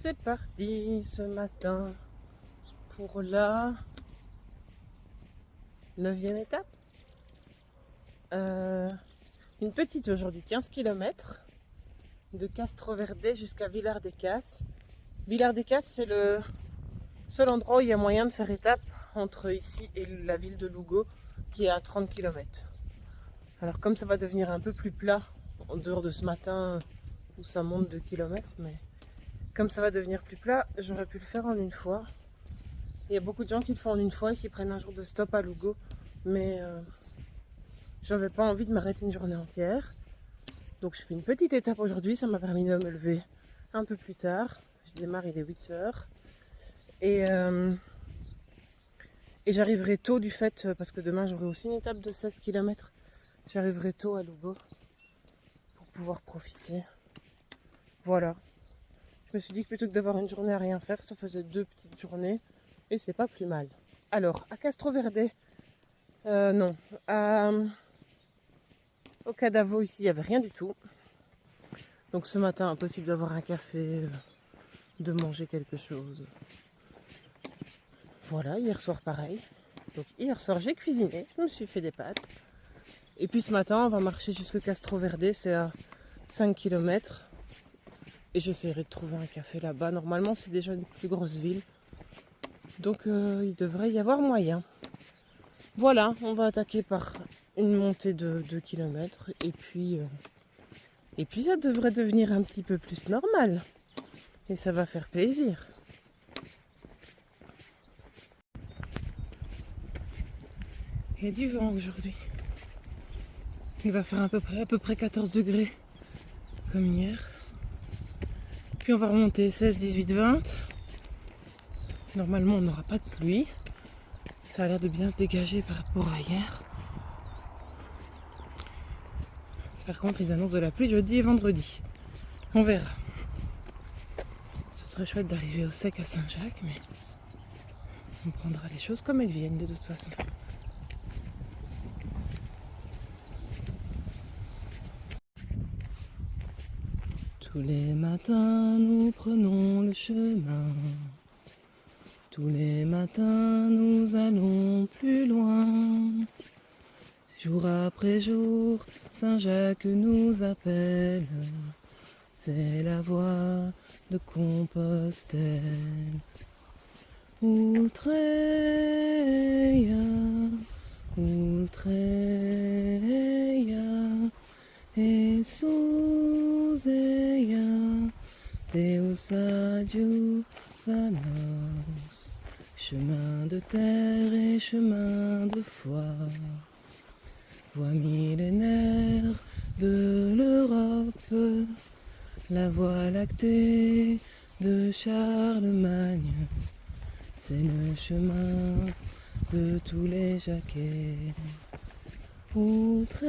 C'est parti ce matin pour la 9e étape. Une petite aujourd'hui, 15 km de Castroverde jusqu'à Vilar-des-Casses. Vilar-des-Casses, c'est le seul endroit où il y a moyen de faire étape entre ici et la ville de Lugo, qui est à 30 km. Alors comme ça va devenir un peu plus plat, en dehors de ce matin où ça monte 2 km, mais comme ça va devenir plus plat, j'aurais pu le faire en une fois. Il y a beaucoup de gens qui le font en une fois et qui prennent un jour de stop à Lugo, mais j'avais pas envie de m'arrêter une journée entière. Donc je fais une petite étape aujourd'hui, ça m'a permis de me lever un peu plus tard. Je démarre, il est 8h. Et j'arriverai tôt du fait, parce que demain j'aurai aussi une étape de 16 km. J'arriverai tôt à Lugo pour pouvoir profiter. Voilà. Je me suis dit que plutôt que d'avoir une journée à rien faire, ça faisait 2 petites journées et c'est pas plus mal. Alors, à Castroverde, non. Au Cadavo, ici, il n'y avait rien du tout. Donc ce matin, impossible d'avoir un café, de manger quelque chose. Voilà, hier soir pareil. Donc hier soir, j'ai cuisiné, je me suis fait des pâtes. Et puis ce matin, on va marcher jusqu'à Castroverde, c'est à 5 km. Et j'essaierai de trouver un café là-bas. Normalement, c'est déjà une plus grosse ville. Donc il devrait y avoir moyen. Voilà, on va attaquer par une montée de 2 km. Et puis ça devrait devenir un petit peu plus normal. Et ça va faire plaisir. Il y a du vent aujourd'hui. Il va faire à peu près 14 degrés comme hier. Puis on va remonter 16, 18, 20. Normalement on n'aura pas de pluie. Ça a l'air de bien se dégager par rapport à hier. Par contre ils annoncent de la pluie jeudi et vendredi. On verra. Ce serait chouette d'arriver au sec à Saint-Jacques, mais on prendra les choses comme elles viennent de toute façon. Tous les matins nous prenons le chemin. Tous les matins nous allons plus loin. Jour après jour, Saint-Jacques nous appelle. C'est la voie de Compostelle. Ultreia, Ultreia, et Souzeia, Deus adiuvanos. Chemin de terre et chemin de foi, voie millénaire de l'Europe, la voie lactée de Charlemagne, c'est le chemin de tous les Jacquets. Ultreia,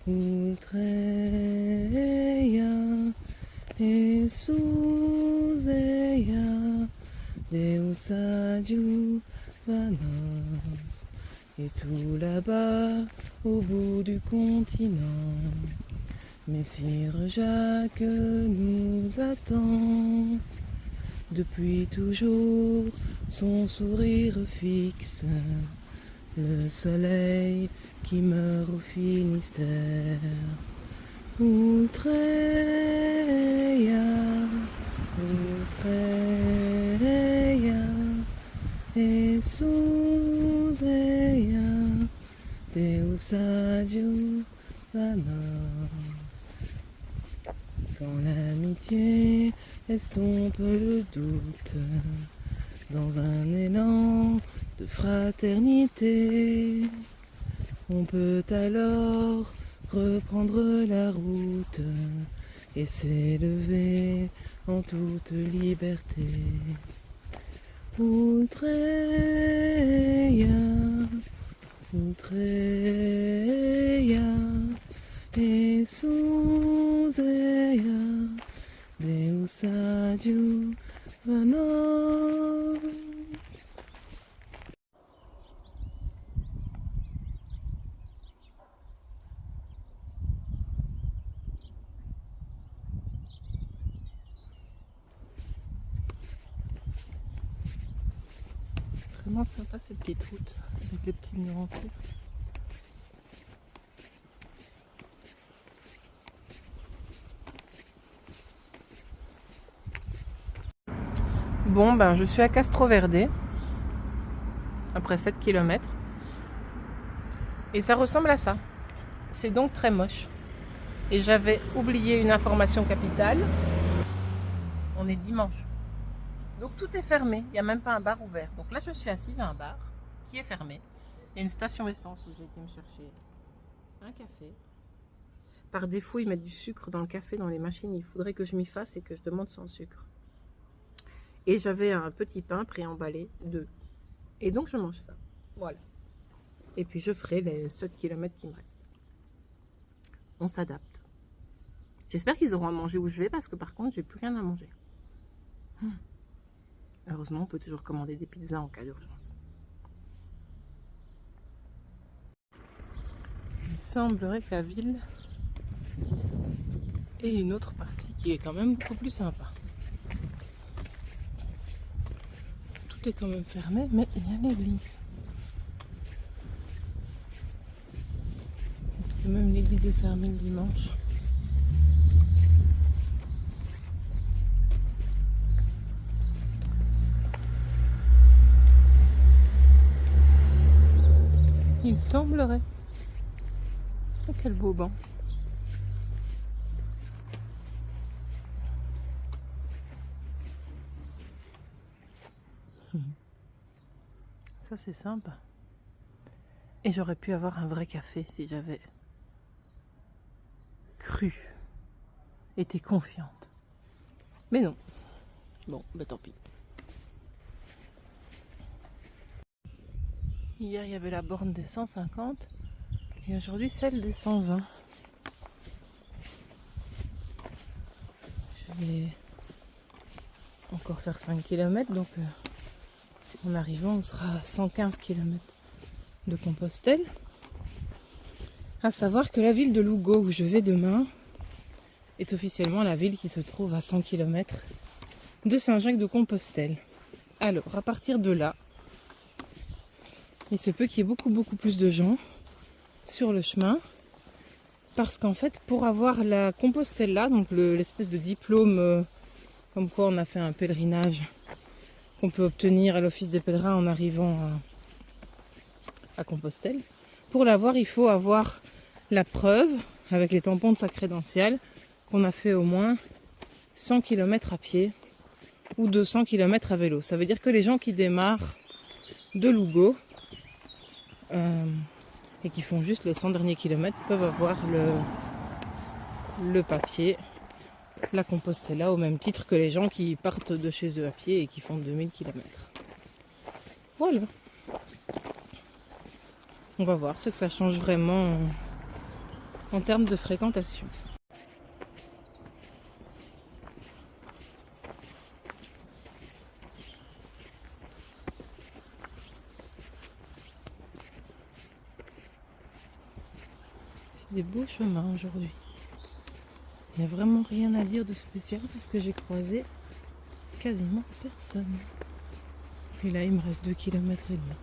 Ultreia, et Souzeia, Deus adiuvanos. Et tout là-bas, au bout du continent, Messire Jacques nous attend. Depuis toujours, son sourire fixe le soleil qui meurt au Finistère. Ultreia, Ultreia, et Souzeia, Deus adiuvanos. Quand l'amitié estompe le doute, dans un élan de fraternité, on peut alors reprendre la route et s'élever en toute liberté. Ultreia, Ultreia, et Souzeia, Deus adiuvanos. Vraiment sympa ces petites routes avec les petits murs en pierre. Bon, ben je suis à Castroverde, après 7 km. Et ça ressemble à ça. C'est donc très moche. Et j'avais oublié une information capitale. On est dimanche. Donc tout est fermé. Il n'y a même pas un bar ouvert. Donc là, je suis assise à un bar qui est fermé. Il y a une station essence où j'ai été me chercher un café. Par défaut, ils mettent du sucre dans le café, dans les machines. Il faudrait que je m'y fasse et que je demande sans sucre. Et j'avais un petit pain préemballé, 2. Et donc je mange ça. Voilà. Et puis je ferai les 7 km qui me restent. On s'adapte. J'espère qu'ils auront à manger où je vais parce que par contre, j'ai plus rien à manger. Heureusement, on peut toujours commander des pizzas en cas d'urgence. Il semblerait que la ville ait une autre partie qui est quand même beaucoup plus sympa. Tout est quand même fermé, mais il y a l'église. Est-ce que même l'église est fermée le dimanche? Il semblerait. Oh, quel beau banc. Ça c'est sympa. Et j'aurais pu avoir un vrai café si j'avais cru, été confiante. Mais non. Bon, bah tant pis. Hier il y avait la borne des 150 et aujourd'hui celle des 120. Je vais encore faire 5 km, donc en arrivant on sera à 115 km de Compostelle. À savoir que la ville de Lugo où je vais demain est officiellement la ville qui se trouve à 100 km de Saint-Jacques-de-Compostelle. Alors à partir de là, il se peut qu'il y ait beaucoup plus de gens sur le chemin parce qu'en fait pour avoir la Compostelle-là, donc l'espèce de diplôme comme quoi on a fait un pèlerinage qu'on peut obtenir à l'office des pèlerins en arrivant à Compostelle. Pour l'avoir, il faut avoir la preuve, avec les tampons de sa crédentiale, qu'on a fait au moins 100 km à pied ou 200 km à vélo. Ça veut dire que les gens qui démarrent de Lugo et qui font juste les 100 derniers kilomètres peuvent avoir le papier, la Compostela, au même titre que les gens qui partent de chez eux à pied et qui font 2000 km. Voilà. On va voir ce que ça change vraiment en termes de fréquentation. C'est des beaux chemins aujourd'hui. Il n'y a vraiment rien à dire de spécial parce que j'ai croisé quasiment personne. Et là, il me reste 2 km et demi.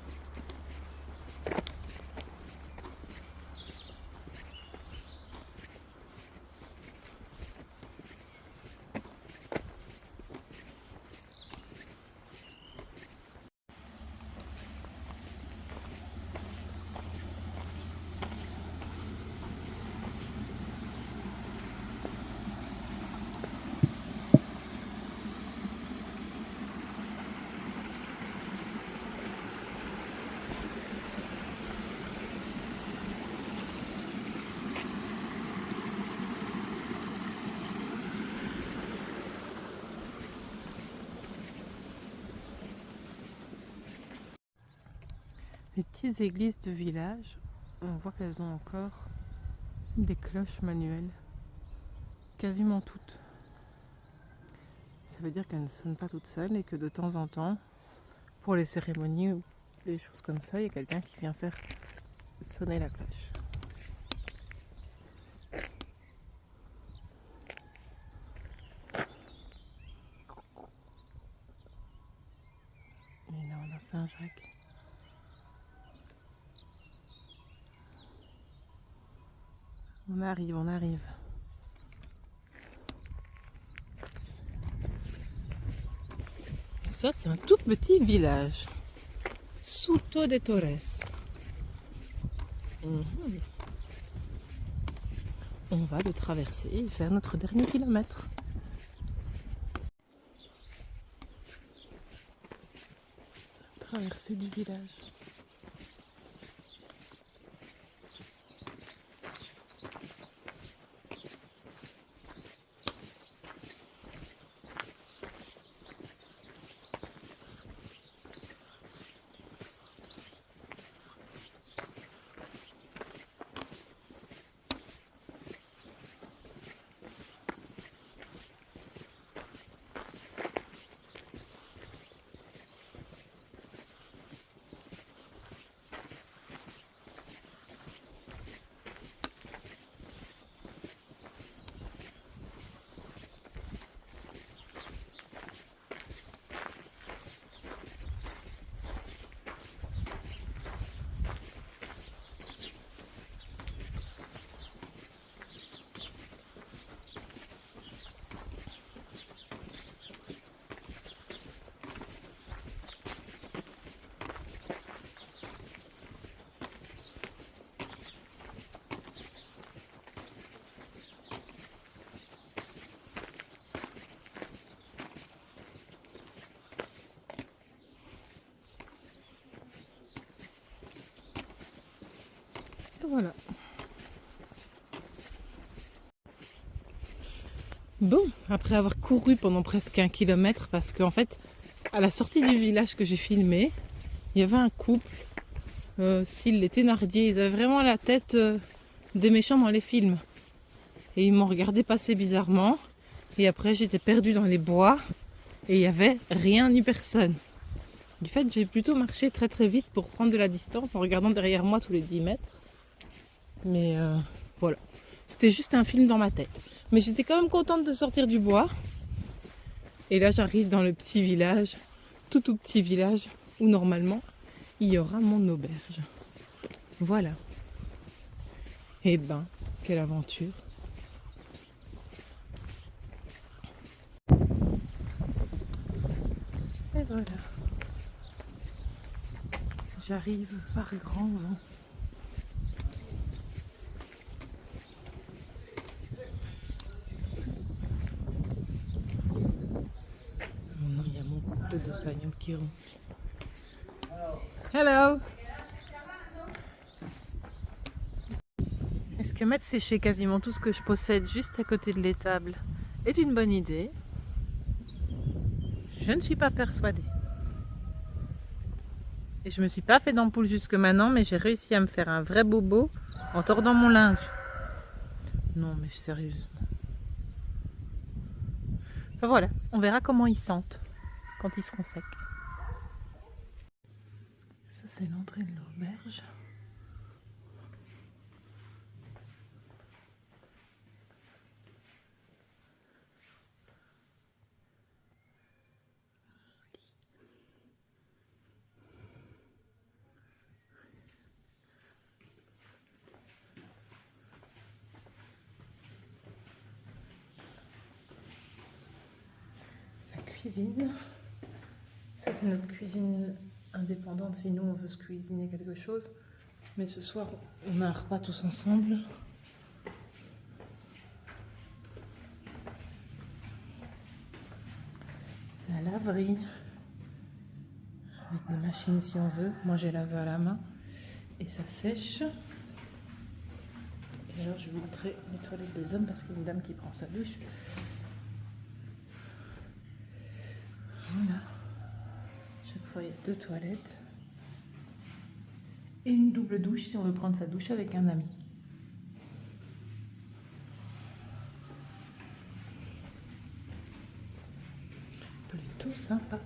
Les petites églises de village, on voit qu'elles ont encore des cloches manuelles. Quasiment toutes. Ça veut dire qu'elles ne sonnent pas toutes seules et que de temps en temps, pour les cérémonies ou des choses comme ça, il y a quelqu'un qui vient faire sonner la cloche. Et là, on a Saint-Jacques. On arrive, on arrive. Ça, c'est un tout petit village. Souto de Torres. On va le traverser et faire notre dernier kilomètre. Traversée du village. Voilà. Bon, après avoir couru pendant presque 1 kilomètre, parce qu'en fait, à la sortie du village que j'ai filmé, il y avait un couple, style les Thénardier, ils avaient vraiment la tête des méchants dans les films. Et ils m'ont regardé passer bizarrement. Et après, j'étais perdue dans les bois et il n'y avait rien ni personne. Du fait, j'ai plutôt marché très très vite pour prendre de la distance en regardant derrière moi tous les 10 mètres. Mais voilà, c'était juste un film dans ma tête. Mais j'étais quand même contente de sortir du bois. Et là, j'arrive dans le petit village, tout petit village, où normalement, il y aura mon auberge. Voilà. Et ben, quelle aventure. Et voilà. J'arrive par grand vent. Il y a mon couple d'Espagnols qui ronfle. Hello! Est-ce que mettre sécher quasiment tout ce que je possède juste à côté de l'étable est une bonne idée? Je ne suis pas persuadée. Et je me suis pas fait d'ampoule jusque maintenant, mais j'ai réussi à me faire un vrai bobo en tordant mon linge. Non, mais sérieusement. Enfin voilà, on verra comment ils sentent quand ils seront secs. Ça, c'est l'entrée de l'auberge. Cuisine. Ça, c'est notre cuisine indépendante si nous on veut se cuisiner quelque chose. Mais ce soir, on a un repas tous ensemble. La laverie. Avec des machines si on veut. Moi, j'ai lavé à la main. Et ça sèche. Et alors, je vais vous montrer les toilettes des hommes parce qu'il y a une dame qui prend sa douche. Voilà. Chaque fois, il y a 2 toilettes. Et une double douche si on veut prendre sa douche avec un ami. Plutôt sympa.